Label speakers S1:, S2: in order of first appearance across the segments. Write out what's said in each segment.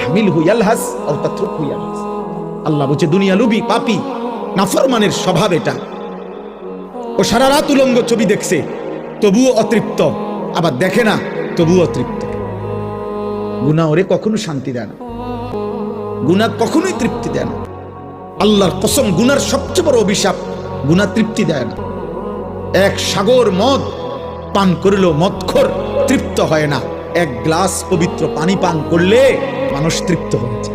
S1: তাহমিলহু ইয়ালহাস আও তাতরুকহু ইয়ালহাস। আল্লাহ বলছে দুনিয়া লুবি, পাপী, নাফরমানের স্বভাব এটা। ও সারা রাত উলঙ্গ ছবি দেখছে তবুও অতৃপ্ত, আবার দেখে না তবুও অতৃপ্ত। গুনাহ ওরে কখনো শান্তি দেয় না, গুনাহ কখনোই তৃপ্তি দেয় না। আল্লাহর কসম, গুনার সবচেয়ে বড় অভিশাপ, গুনাহ তৃপ্তি দেয় না। এক সাগর মদ পান করলেও মদখোর তৃপ্ত হয় না, এক গ্লাস পবিত্র পানি পান করলে মানুষ তৃপ্ত হয়েছে।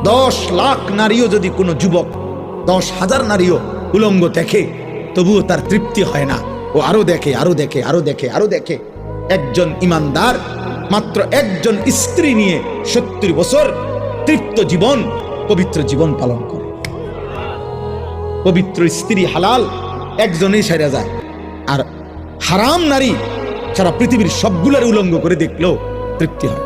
S1: 10 লাখ নারীও যদি কোনো যুবক 10,000 নারীও উলঙ্গ দেখে তবুও তার তৃপ্তি হয় না, ও আরো দেখে, আরো দেখে, আরো দেখে, আরো দেখে। একজন ইমানদার মাত্র একজন স্ত্রী নিয়ে 70 বছর তৃপ্ত জীবন, পবিত্র জীবন পালন করে। পবিত্র স্ত্রী হালাল একজনেই সেরা যায়, আর হারাম নারী সারা পৃথিবীর সবগুলোর উলঙ্গ করে দেখলেও তৃপ্তি হয়।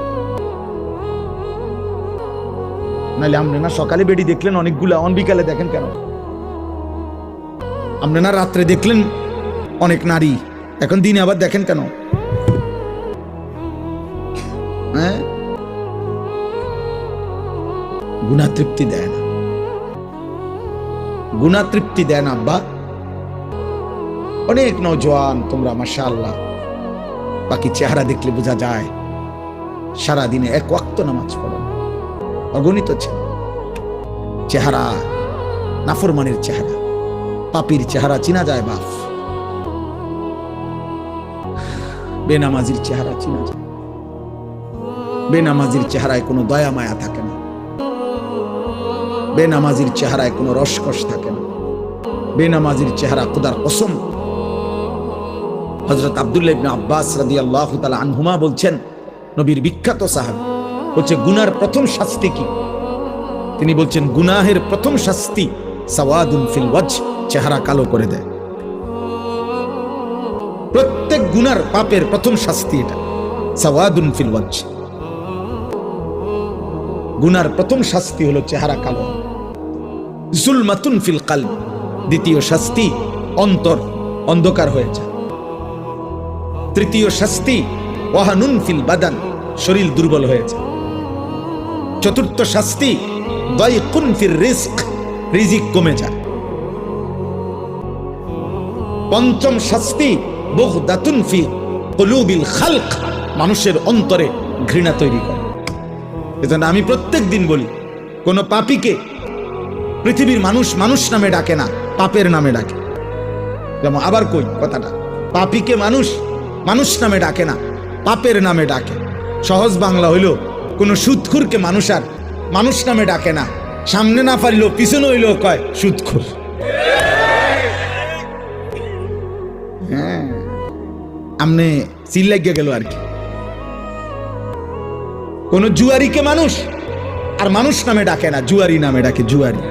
S1: নাহলে আপনি না সকালে বেডি দেখলেন অনেকগুলা, বিকালে দেখেন কেন? আপনি না রাত্রে দেখলেন অনেক নারী, এখন দিনে আবার দেখেন কেন? হ্যাঁ, গুনাহ তৃপ্তি দেয় না, গুনাহ তৃপ্তি দেয় না। আব্বা, অনেক নওজোয়ান তোমরা মাশাআল্লাহ, বাকি চেহারা দেখলে বোঝা যায় সারা দিনে এক ওয়াক্ত নামাজ পড়ো, অগণিত চেহারা, নাফরমানের চেহারা, পাপীর চেহারা চিনা যায় বাপ, বেনামাজির চেহারা চিনা যায়। বেনামাজির চেহারায় কোনো দয়া মায়া থাকে না, বেনামাজির চেহারায় কোনো রসকস থাকে না, বেনামাজির চেহারা খোদার কসম। হযরত আব্দুল্লাহ ইবনে আব্বাস রাদিয়াল্লাহু তাআলা আনহুমা বলছেন, নবীর বিখ্যাত সাহাবী, বলছে গুনার প্রথম শাস্তি কি? তিনি বলছেন গুনাহের প্রথম শাস্তি সাওয়াদুন ফিল ওয়াজহ, চেহারা কালো করে দেয়। প্রত্যেক গুনার পাপের প্রথম শাস্তি এটা, সাওয়াদুন ফিল ওয়াজহ। গুনার প্রথম শাস্তি হলো চেহারা কালো। যুলমাতুন ফিল কলব, দ্বিতীয় শাস্তি অন্তর অন্ধকার হয়ে যায়। তৃতীয় শাস্তি ওয়াহানুন ফিল বাদান, শরীর দুর্বল হয়ে যায়। চতুর্থ শাস্তি দায়কুন ফির রিজক, রিজিক কমে যায়। পঞ্চম শাস্তি বুগদাতুন ফি কুলুবিল খালক, মানুষের অন্তরে ঘৃণা তৈরি করে। এজন্য আমি প্রত্যেক দিন বলি, কোন পাপীকে পৃথিবীর মানুষ মানুষ নামে ডাকে না, পাপের নামে ডাকে। যেমন আবার কই কথাটা, পাপীকে মানুষ মানুষ নামে ডাকে না, পাপের নামে ডাকে। সহজ বাংলা হইল, কোন সুদখোরকে মানুষ আর মানুষ নামে ডাকে না, সামনে না পারিলেও পিছনে হইলেও কয় সুদখোর। হ্যাঁ, আমনে সিল লাগিয়ে গেল আর কি। কোন জুয়ারিকে মানুষ আর মানুষ নামে ডাকে না, জুয়ারি নামে ডাকে, জুয়ারি,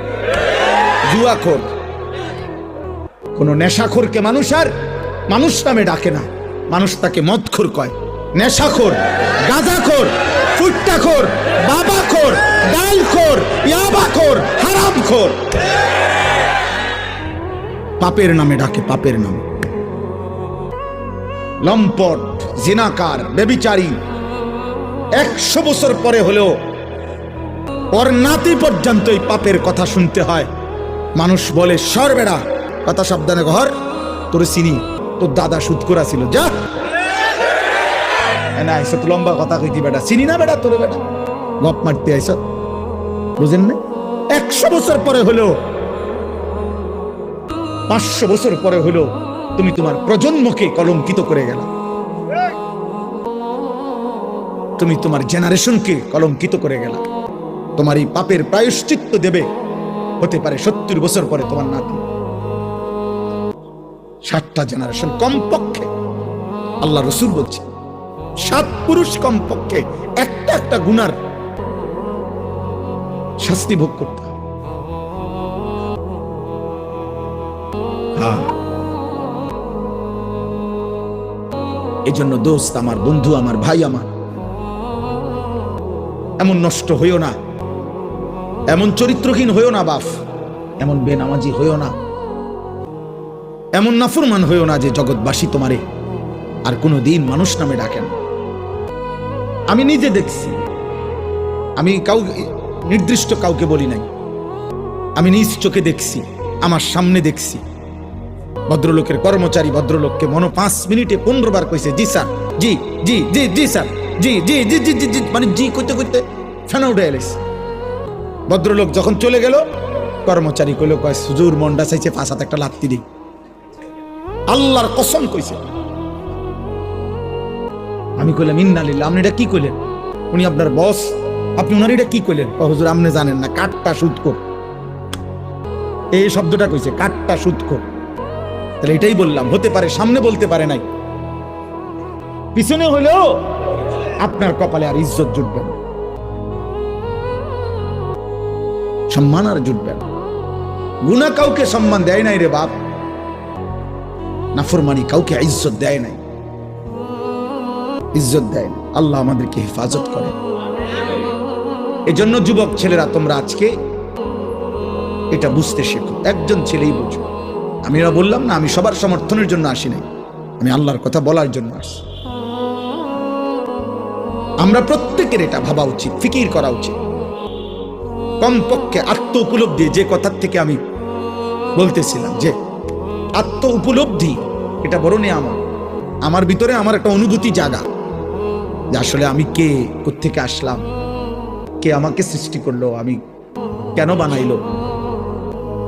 S1: জুয়াখোর। কোন নেশাখোরকে মানুষ আর মানুষ নামে ডাকে না, মানুষ তাকে মদখোর কয়, নেশাখোর, গাঁজাখোর, ফুট্টাখোর, বাবাখোর, ডালখোর, ইয়াবাখোর, হারামখোর। পাপের নামে ডাকে, পাপের নামে। লম্পট, জিনাকার, ব্যভিচারী 100 বছর পরে হলেও ওর নাতি পর্যন্ত এই পাপের কথা শুনতে হয়। মানুষ বলে সর বেড়া, কথা সাবধানে ঘর, তোর চিনি, তোর দাদা সুদ করা ছিল, যা না আইসত লম্বা কথা কইতি বেটা, চিনি না বেটা তোর, বেটা গপ মারতে আইসত, বুঝেন না? 100 বছর পরে হলেও, 500 বছর পরে হলেও তুমি তোমার প্রজন্মকে কলঙ্কিত করে গেল, তুমি তোমার জেনারেশনকে কলঙ্কিত করে গেল। তোমার এই পাপের প্রায়শ্চিত্ত দেবে হতে পারে 70 বছর পরে তোমার নাতি। 60টা জেনারেশন কমপক্ষে, আল্লাহ রসুল বলছে 7 পুরুষ কমপক্ষে একটা একটা গুনার শাস্তি ভোগ করতে হবে। এজন্য দোস্ত আমার, বন্ধু আমার, ভাই আমার, এমন নষ্ট হইও না, এমন চরিত্রহীন হইও না বাপ, এমন বেনামাজি হইও না, এমন নাফরমান হইও না যে জগৎবাসী তোমারে আর কোনোদিন মানুষ নামে ডাকেন। আমি নিজে দেখছি, আমি নির্দিষ্ট কাউকে বলি নাই, আমি নিজ চোখে দেখছি, আমার সামনে দেখছি। ভদ্রলোকের কর্মচারী ভদ্রলোককে মনে 5 মিনিটে 15 বার কইছে জি স্যার, জি জি জি জি স্যার, জি জি জি জি জি জি, মানে জি কইতে কইতে ফেনা উঠে এলিস। ভদ্রলোক যখন চলে গেল, কর্মচারী কইল, কয় হুজুর মনটা চাইছে 5 হাতে একটা লাত্তি দিই। আল্লাহর কসম কইছে। আমি কইলাম ইন্নালিল্লাহ। আপনি এটা কি কইলেন? উনি আপনার বস, আপনি ওনার এটা কি কইলেন? হুজুর আপনি জানেন না, কাটটা সুদখোর, এই শব্দটা কইছে, কাটটা সুদখোর। তাহলে এটাই বললাম, হতে পারে সামনে বলতে পারে নাই, পিছনে হলেও আপনার কপালে আর ইজ্জত জুটবে না, সম্মান আর জুটবে না। গুনাহ কাউকে সম্মান দেয় নাই রে বাপ, নাফরমানি কাউকে ইজ্জত দেয় নাই, ইজ্জত দেয় না। আল্লাহ আমাদেরকে হেফাজত করে। এজন্য যুবক ছেলেরা, তোমরা আজকে এটা বুঝতে শেখো। একজন ছেলেই বুঝো। আমি বললাম না, আমি সবার সমর্থনের জন্য আসি নাই, আমি আল্লাহর কথা বলার জন্য আসি। আমরা প্রত্যেকের এটা ভাবা উচিত, ফিকির করা উচিত। কমপক্ষে আত্ম উপলব্ধি, যে কথার থেকে আমি বলতেছিলাম, যে আত্ম উপলব্ধি, এটা বড় নিয়ামত। আমার ভিতরে আমার একটা অনুভূতি জাগা, যে আসলে আমি কে, কোত্থেকে আসলাম, কে আমাকে সৃষ্টি করলো, আমি কেন বানাইলো,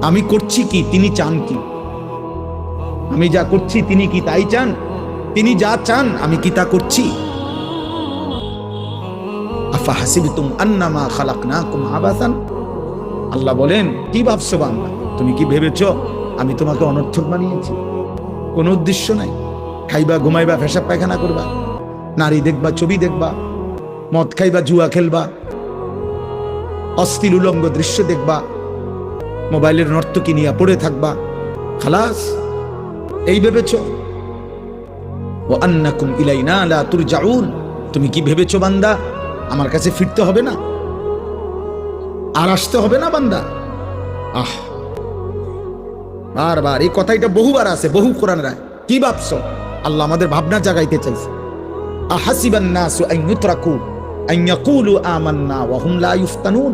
S1: আমি করছি কি, তিনি চান কি, আমি যা করছি তিনি কি তাই চান, তিনি যা চান আমি কি তা করছি। আফা হাসিবতুম আন্নামা খালাকনাকুম আবাসান, আল্লাহ বলেন, কি ভাবছো বান্দা, তুমি কি ভেবেছো আমি তোমাকে অনর্থক বানিয়েছি? কোনো উদ্দেশ্য নাই। খাইবা, ঘুমাইবা, পেশাব পায়খানা করবা, নারী দেখবা, ছবি দেখবা, মদ খাইবা, জুয়া খেলবা, অশ্লীল উলঙ্গ দৃশ্য দেখবা, মোবাইলের নর্তকী নিয়ে পড়ে থাকবা, খালাস, এই ভেবেছো? ওয়া আন্নাকুম ইলাইনা লা তুরজাউন, তুমি কি ভেবেছো বান্দা আমার কাছে ফিরতে হবে না, আর আসতে হবে না বান্দা? আহ, বারবার এই কথাটা বহুবার আছে, বহু কোরআন রায়। কি ভাবছো? আল্লাহ আমাদের ভাবনা জাগাইতে চাইছে। আহাসিবান নাসু আন ইউতরাকু আন ইয়াকুলু আমান্না ওয়া হুম লা ইফতানুন,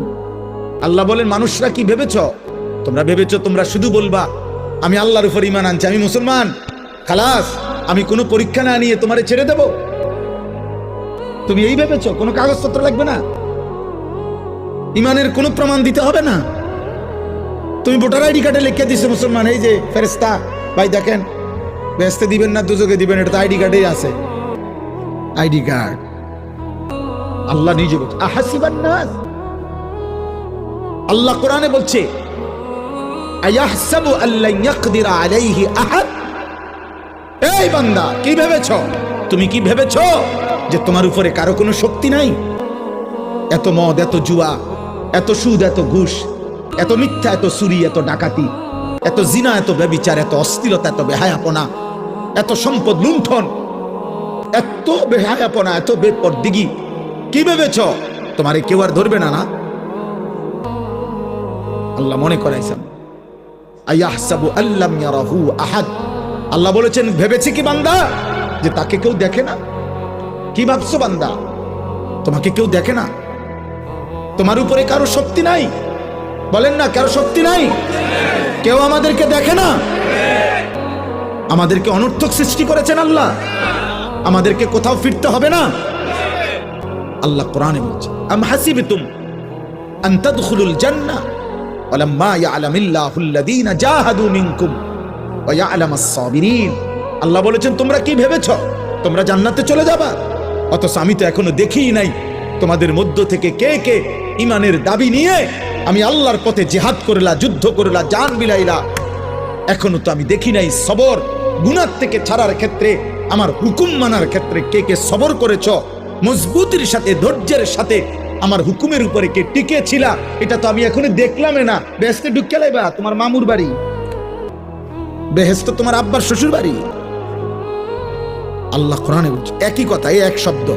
S1: আল্লাহ বলেন, মানুষরা কি ভেবেছো? তোমরা ভেবেছো তোমরা শুধু বলবা আমি আল্লাহর উপর ঈমান আনছি, আমি মুসলমান, খালাস, আমি কোনো পরীক্ষা না নিয়ে তোমারে ছেড়ে দেব? তুমি এই ভেবেছো? কোনো কাগজপত্র লাগবে না, ঈমানের কোনো প্রমাণ দিতে হবে না। তুমি ভোটার আইডি কার্ডে লিখে দিছো মুসলমান, এই যে ফেরেশতা ভাই দেখেন, বেহেশতে দিবেন না দুজকে দিবেন, এটা তো আইডি কার্ডেই আছে, আইডি কার্ড। আল্লাহ নিজে বলছে আহাসিবান নাস, আল্লাহ কোরআনে বলছে আয়াহসাবু আল্লান ইয়াকদিরা আলাইহি আহাদ, এই বান্দা কি ভেবেছো, তুমি কি ভেবেছো যে তোমার উপরে কারো কোনো শক্তি নাই? এত মদ, এত জুয়া, এত সুদ, এত ঘুষ, এত মিথ্যা, এত চুরি, এত ডাকাতি, এত জিনা, এত ব্যভিচার, এত অশ্লীলতা, এত বেহায়াপনা, এত সম্পদ লুণ্ঠন, এত বেহায়াপনা, এত বেপরদিগি, কি ভেবেছো তোমারে কেউ আর ধরবে না? না, আল্লাহ মনে করাইছেন আয়াহসাবু আল্লাম ইয়ারাহু আহাদ, আল্লাহ বলেছেন ভেবেছে কি বান্দা যে তাকে কেউ দেখে না? কি ভাবছো বান্দা, তোমাকে কেউ দেখে না? তোমার উপরে কারো শক্তি নাই? বলেন না, কারো শক্তি নাই? কেউ আমাদেরকে দেখে না? আমাদেরকে অনর্থক সৃষ্টি করেছেন আল্লাহ, আমাদেরকে কোথাও ফিরতে হবে না। আল্লাহ কোরআনে বলছে আম হাসিবতুম আন তাদখুলুল জান্নাহ ওয়ালাম্মা ইয়ালামিল্লাহুল্লাযীনা জাহাদু মিনকুম ওয়া ইয়ালামাস সাবিরিন, আল্লাহ বলেছেন তোমরা কি ভেবেছো তোমরা জান্নাতে চলে যাবা, অথচ আমি তো এখনো দেখিই নাই তোমাদের মধ্য থেকে কে কে ঈমানের দাবি নিয়ে আমি আল্লাহর পথে জিহাদ করলা, যুদ্ধ করলা, জান বিলাইলা, এখনো তো আমি দেখি নাই সবর, গুনাহ থেকে ছাড়ার ক্ষেত্রে, আমার হুকুম মানার ক্ষেত্রে কে কে সবর করেছ, মজবুতির সাথে, ধৈর্যের সাথে আমার হুকুমের উপরে কে টিকে ছিলা, এটা তো আমি এখনো দেখলাম না। বেহেশতে ঢুকে লাইবা, তোমার মামুর বাড়ি, বেহেশত তোমার আব্বার শ্বশুর বাড়ি। আল্লাহ কোরআনে বলছে একই কথা, এই এক শব্দ,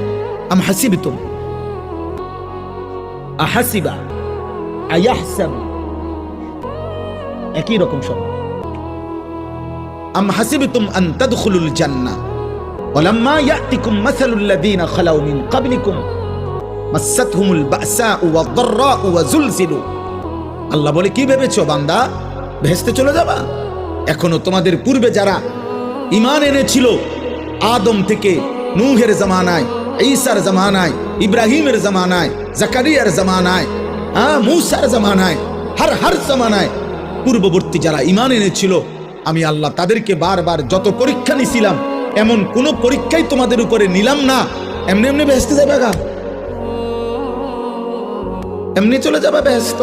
S1: আম হাসিবতুম, আহাসিবা, আয়াহসাবু, একই রকম শব্দ। আম হাসিবতুম আন তাদখুলুল জান্নাহ ওয়ালাম্মা ইয়াতিকুম মাসালুল্লাযীনা খালাউ মিন ক্বাবলিকুম মাসাতহুমুল বাসাউ ওয়াদ-দাররাউ ওয়াজুলজিলু। আল্লাহ বলে, কি ভেবেছো বান্দা বেহেশতে চলে যাবা? এখনো তোমাদের পূর্বে যারা ঈমান এনেছিল, আদম থেকে নূহের জামানায়, ঈসার জামানায়, ইব্রাহিমের জামানায়, জাকারিয়ার জামানায়, মূসার জামানায়, হর জামানায় পূর্ববর্তী যারা ঈমান এনেছিল, আমি আল্লাহ তাদেরকে বারবার যত পরীক্ষা নিছিলাম, এমন কোন পরীক্ষাই তোমাদের উপরে নিলাম না। এমনি এমনি বেহেশতে যাবে গা, এমনি চলে যাবে বেহেশত।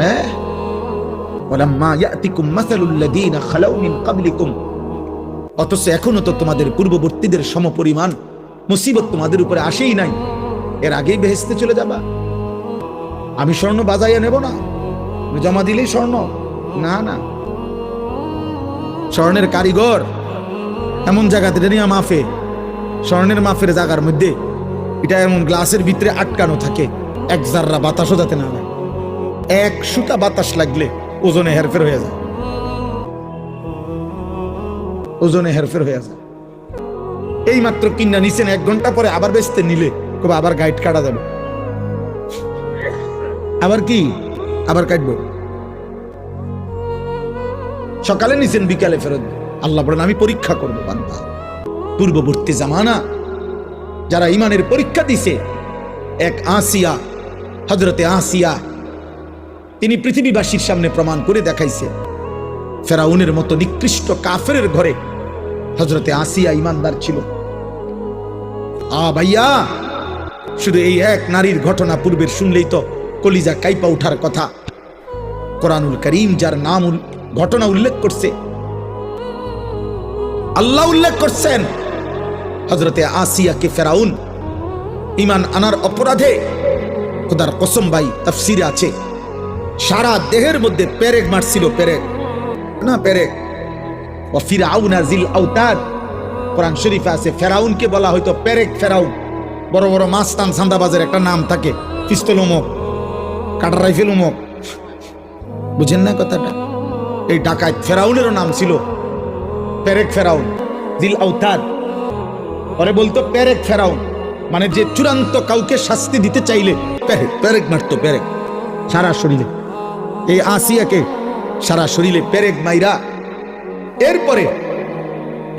S1: হ্যাঁ, ওয়ালাম্মা ইয়াতিকুম মাসালুল্লাযীনা খালাউ মিন ক্বাবলিকুম, অথচ এখনো তো তোমাদের পূর্ববর্তীদের সমপরিমাণ মুসিবত তোমাদের উপরে আসেই নাই, এর আগেই বেহেশতে চলে যাবা। আমি স্বর্ণ বাজাইয়া নেব না, জমা দিলেই স্বর্ণ না, না। স্বর্ণের কারিগর এমন জায়গাতে নিয়ে মাফে, স্বর্ণের মাফের জায়গার মধ্যে এটা এমন গ্লাসের ভিতরে আটকানো থাকে, এক জাররা বাতাসও যাতে না লাগে। এক সুতা বাতাস লাগলে ওজনে হেরফের হয়ে যায়, ওজনে হেরফের হয়ে যায়। এই মাত্র কিনা নিছেন, 1 ঘন্টা পরে আবার বেচতে নিলে কবে আবার গাইড কাটা যাবে, আবার কি আবার কাটবো। সকালে নিছেন, বিকালে ফেরত। আল্লাহ বলেন, আমি পরীক্ষা করবো বান্দা। পূর্ববর্তী জামানা যারা ইমানের পরীক্ষা দিছে, এক আসিয়া, হযরতে আসিয়া, তিনি পৃথিবীবাসীর সামনে প্রমাণ করে দেখাইছে, ফেরাউনের মতো নিকৃষ্ট কাফেরের ঘরে হযরতে আসিয়া ইমানদার ছিল। ভাইয়া, শুধু এই এক নারীর ঘটনা পূর্বের শুনলেই তো কলিজা কাইপা উঠার কথা। কোরআনুল কারীম যার নাম ঘটনা উল্লেখ করছে, আল্লাহ উল্লেখ করছেন, হযরতে আসিয়াকে ফেরাউন ঈমান আনার অপরাধে, খোদার কসম ভাই, তাফসীরে আছে, সারা দেহের মধ্যে পেরেক মারছিল, পেরেক না পেরেক। ওয়া ফিরআউনা যিল আওতাদ, কোরআন শরীফে আছে ফেরাউনকে বলা হয়তো পেরেক ফেরাউন। বড় বড় মাস্তান সান্দাবাজের একটা নাম থাকে, পিস্তল উমক, কাটা রাইফেল উমক, বুঝেন না কথাটা? এই ডাকাত ফেরাউনেরও নাম ছিল পেরেক ফেরাউন, যিল আওতাদ। পরে বলতো পেরেক ফেরাউন, মানে যে চূড়ান্ত কাউকে শাস্তি দিতে চাইলে পেরেক পেরেক মারতো, পেরেক সারা শরীরে। এই আসিয়াকে সারা শরীরে পেরেক মাইরা, এরপরে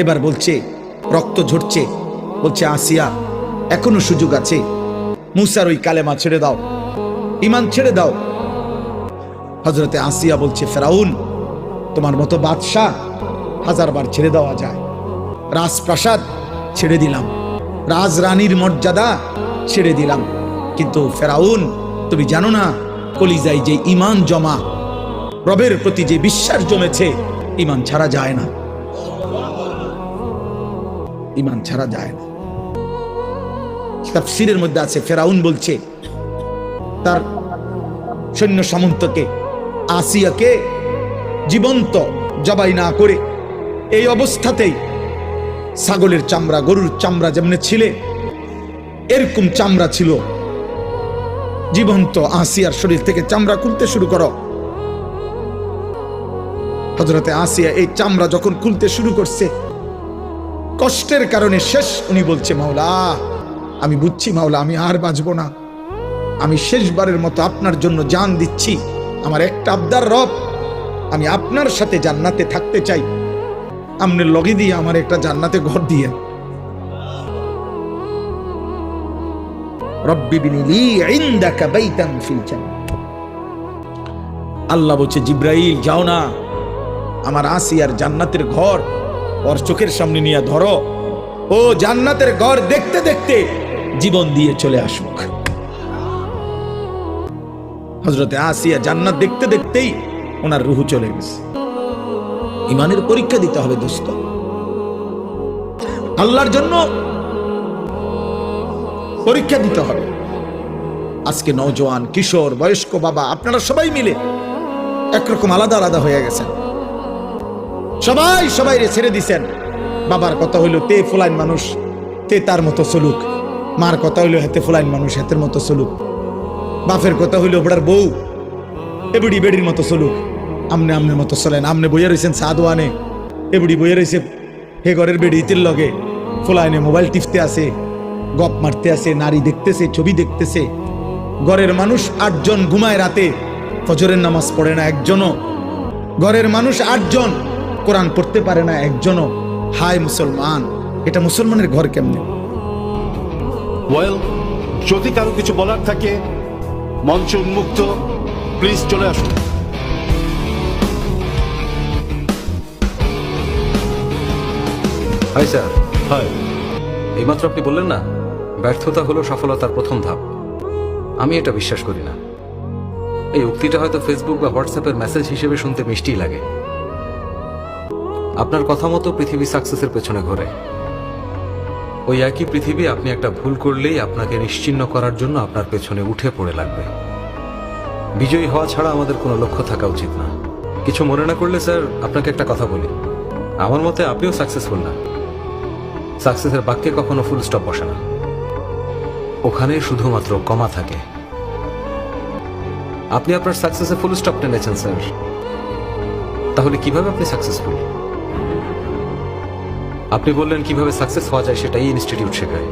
S1: এবার বলছে, রক্ত ঝরছে, বলছে আসিয়া এখনো সুযোগ আছে, মুসার ওই কালেমা ছেড়ে দাও, ঈমান ছেড়ে দাও। হযরতে আসিয়া বলছে, ফেরাউন তোমার মতো বাদশাহ 1000 বার ছেড়ে দেওয়া যায়, রাজপ্রাসাদ ছেড়ে দিলাম, রাজরানীর মর্যাদা ছেড়ে দিলাম, কিন্তু ফেরাউন তুমি জানো না, কলিজায় যে ঈমান জমা, রবের প্রতি যে বিশ্বাস জমেছে, ঈমান ছাড়া যায় না, ঈমান ছাড়া যায় না। তাফসীরের মধ্যে আছে, ফেরাউন বলছে তার সৈন্য সামন্তকে, আসিয়াকে জীবন্ত জবাই না করে এই অবস্থাতেই ছাগলের চামড়া, গরুর চামড়া যেমন ছিলে এরকম চামড়া ছিল, জীবন্ত আসিয়ার শরীর থেকে চামড়া খুলতে শুরু করো। হযরতে আসিয়া এই চামড়া যখন খুলতে শুরু করছে, কষ্টের কারণে শেষ, উনি বলছে, মাওলা আমি বুঝছি মাওলা, আমি আর বাঁচবো না, আমি শেষবারের মতো আপনার জন্য জান দিচ্ছি, আমার একটা আবদার রব, আমি আপনার সাথে জান্নাতে থাকতে চাই, আমনের লগে দিয়ে আমার একটা জান্নাতে ঘর দিয়ে, রব্বি বিনি লি ইনদাকা বাইতান ফিল জান্নাহ। আল্লাহ বলছে, জিব্রাইল যাও না, আমার আসিয়ার জান্নাতের ঘর ওর চোখের সামনে নিয়ে ধরো, ও জান্নাতের ঘর দেখতে দেখতে জীবন দিয়ে চলে আসুক। হযরতে আসিয়া জান্নাত দেখতে দেখতেই ওনার রূহ চলে গেছে। ঈমানের পরীক্ষা দিতে হবে দোস্ত, আল্লাহর জন্য পরীক্ষা দিতে হবে। আজকে নওজোয়ান, কিশোর, বয়স্ক, বাবা, আপনারা সবাই মিলে একরকম আলাদা আলাদা হয়ে গেছেন, সবাই সবাইরে ছেড়ে দিছেন। বাবার কথা হইল তে ফুলাইন মানুষ, তে তার মতো চলুক, মার কথা হইল হেতে ফুলাইন মানুষ, হেতের মতো চলুক, বাপের কথা হইল ওটার বউ এ বুড়ি বেড়ির মতো চলুক, আমনে আমনের মতো চলেন। আমনে বইয়া রয়েছেন সাদওয়ানে, বুড়ি বইয়ে রয়েছে হে ঘরের বেড়িতের লগে ফোলায়নে মোবাইল টিপতে আছে, গপ মারতে আছে, নারী দেখতেছে, ছবি দেখতেছে। ঘরের মানুষ 8 জন ঘুমায় রাতে, ফজরের নামাজ পড়ে না একজনও। ঘরের মানুষ 8 জন কোরআন পড়তে পারে না একজনও। হায় মুসলমান, এটা মুসলমানের ঘর কেমনে?
S2: ওয়েল, যদি কারো কিছু বলার থাকে মঞ্চ উন্মুক্ত, প্লিজ চলে আসুন।
S3: Hi sir.
S2: হয়
S3: এইমাত্র আপনি বললেন না ব্যর্থতা হলো সফলতার প্রথম ধাপ। আমি এটা বিশ্বাস করি না। এই উক্তিটা হয়তো ফেসবুক বা হোয়াটসঅ্যাপের মেসেজ হিসেবে শুনতে মিষ্টি লাগে। আপনার কথা মতো পৃথিবী সাকসেসের পেছনে ঘোরে। ওই একই পৃথিবী আপনি একটা ভুল করলেই আপনাকে নিশ্চিহ্ন করার জন্য আপনার পেছনে উঠে পড়ে লাগবে। বিজয়ী হওয়া ছাড়া আমাদের কোনো লক্ষ্য থাকা উচিত না। কিছু মনে না করলে স্যার আপনাকে একটা কথা বলি, আমার মতে আপনিও সাকসেসফুল না। সাকসেসের বাক্যে কখনো ফুল স্টপ বসে না, ওখানে শুধুমাত্র কমা থাকে। আপনি আপনার সাকসেসে ফুল স্টপ টেনেছেন স্যার, তাহলে কিভাবে আপনি সাকসেসফুল? আপনি বললেন কিভাবে সাকসেস হওয়া যায় সেটাই ইনস্টিটিউট শেখায়।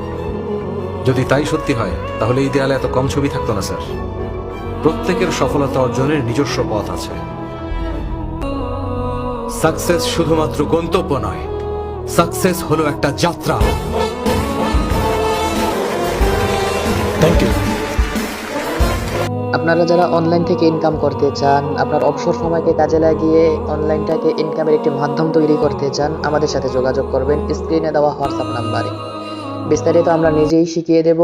S3: যদি তাই সত্যি হয় তাহলে এই দেয়ালে এত কম ছবি থাকতো না স্যার। প্রত্যেকের সফলতা অর্জনের নিজস্ব পথ আছে। সাকসেস শুধুমাত্র গন্তব্য নয়, সাকসেস হলো একটা যাত্রা।
S1: Thank you.
S4: আপনারা যারা অনলাইন থেকে ইনকাম করতে চান, আপনার অবসর সময়কে কাজে লাগিয়ে অনলাইনটাকে ইনকামের একটি মাধ্যম তৈরি করতে চান, আমাদের সাথে যোগাযোগ করবেন স্ক্রিনে দেওয়া হোয়াটসঅ্যাপ নাম্বারে। বিস্তারিত আমরা নিজেই শিখিয়ে দেব।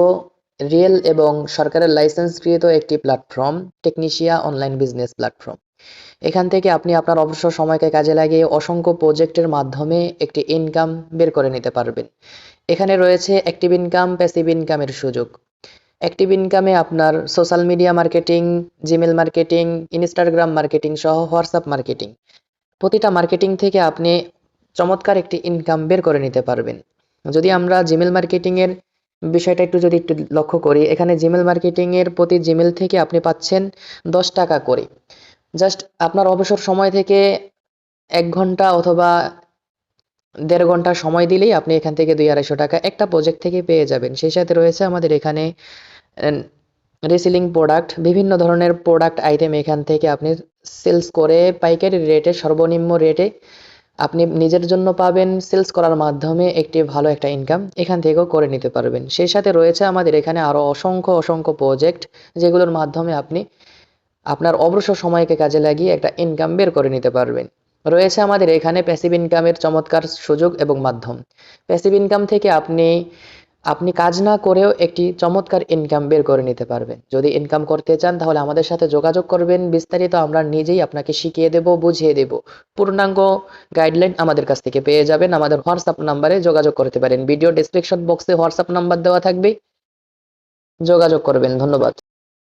S4: রিয়েল এবং সরকারের লাইসেন্সকৃত একটি প্ল্যাটফর্ম, টেকনিশিয়া অনলাইন বিজনেস প্ল্যাটফর্ম। এখান থেকে আপনি আপনার অবসর সময়কে কাজে লাগিয়ে অসংখ্য প্রজেক্টের মাধ্যমে একটি ইনকাম বের করে নিতে পারবেন। এখানে রয়েছে অ্যাক্টিভ ইনকাম, প্যাসিভ ইনকামের সুযোগ। অ্যাক্টিভ ইনকামে আপনার social media marketing, Gmail marketing, Instagram marketing সহ হোয়াটসঅ্যাপ মার্কেটিং, প্রতিটা মার্কেটিং থেকে আপনি চমৎকার একটি ইনকাম বের করে নিতে পারবেন। যদি আমরা জিমেল মার্কেটিংয়ের বিষয়টা একটু লক্ষ্য করি, এখানে জিমেল মার্কেটিংয়ের প্রতি জিমেল থেকে আপনি পাচ্ছেন 10 টাকা করে। জাস্ট আপনার অবসর সময় থেকে 1 ঘন্টা অথবা 1.5 ঘন্টা সময় দিলেই আপনি এখান থেকে 200-250 টাকা একটা প্রজেক্ট থেকে পেয়ে যাবেন। সেই সাথে রয়েছে আমাদের এখানে রিসেলিং প্রোডাক্ট, বিভিন্ন ধরনের প্রোডাক্ট আইটেম এখান থেকে আপনি সেলস করে পাইকারি রেটে, সর্বনিম্ন রেটে আপনি নিজের জন্য পাবেন। সেলস করার মাধ্যমে একটি ভালো একটা ইনকাম এখান থেকেও করে নিতে পারবেন। সেই সাথে রয়েছে আমাদের এখানে আরও অসংখ্য প্রজেক্ট, যেগুলোর মাধ্যমে আপনি আপনার অবসর সময়কে কাজে লাগিয়ে একটা ইনকাম বের করে নিতে পারবেন। রয়েছে আমাদের এখানে প্যাসিভ ইনকামের চমৎকার সুযোগ এবং মাধ্যম। প্যাসিভ ইনকাম থেকে আপনি কাজ না করেও একটি চমৎকার ইনকাম বের করে নিতে পারবেন। যদি ইনকাম করতে চান তাহলে আমাদের সাথে যোগাযোগ করবেন। বিস্তারিত আমরা নিজেই আপনাকে শিখিয়ে দেব, বুঝিয়ে দেব। পূর্ণাঙ্গ গাইডলাইন আমাদের কাছ থেকে পেয়ে যাবেন। আমাদের হোয়াটসঅ্যাপ নাম্বারে যোগাযোগ করতে পারেন। ভিডিও ডেসক্রিপশন বক্সে হোয়াটসঅ্যাপ নাম্বার দেওয়া থাকবে, যোগাযোগ করবেন। ধন্যবাদ।